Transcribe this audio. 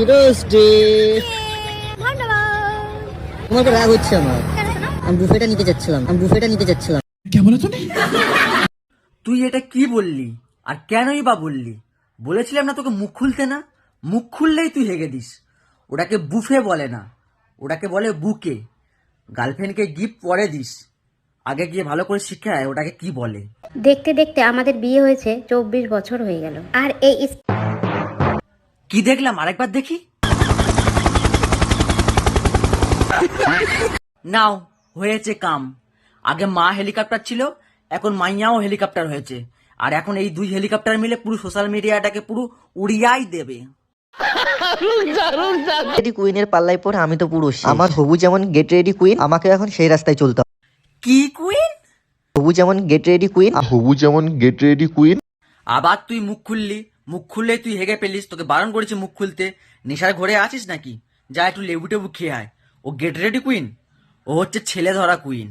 Roasted. তোমার রাগ হচ্ছে আমার। আমি বুফেটা নিতে যাচ্ছিলাম। তুই এটা কি বললি আর কেনই বা বললি? বলেছিলাম না তোকে মুখ খুলতে না? মুখ খুললেই তুই হেগে দিস। ওটাকে বুফে বলে না, ওটাকে বলে বুকে। গার্লফ্রেন্ডকে গিফট পরে দিস, আগে গিয়ে ভালো করে শিক্ষা আয় ওটাকে কি বলে। দেখতে দেখতে আমাদের বিয়ে হয়েছে 24 বছর হয়ে গেল, আর এই কি দেখলাম আরেকবার দেখি। নাও হয়েছে কাম। আগে মা হেলিকপ্টার ছিল, এখন মাইয়াও হেলিকপ্টার হয়েছে। আর এখন এই দুই হেলিকপ্টার মিলে পুরো সোশ্যাল মিডিয়াটাকে পুরো উড়িয়াই দেবে। রেডি কুইনের পাল্লায় পড়ে আমি তো পুরো শেষ। আমার হবু যেমন গেট রেডি কুইন, আমাকে এখন সেই রাস্তায় চলতে হবে। কি কুইন? হবু যেমন গেট রেডি কুইন। আবার তুই মুখ খুললি, মুখ খুললেই তুই হেগে পেলিস। তোকে বারণ করেছি মুখ খুলতে। নেশার ঘরে আছিস নাকি? যা একটু লেবু টেবু খেয়ে আয়। ও গেট রেডি কুইন, ও হচ্ছে ছেলে ধরা কুইন।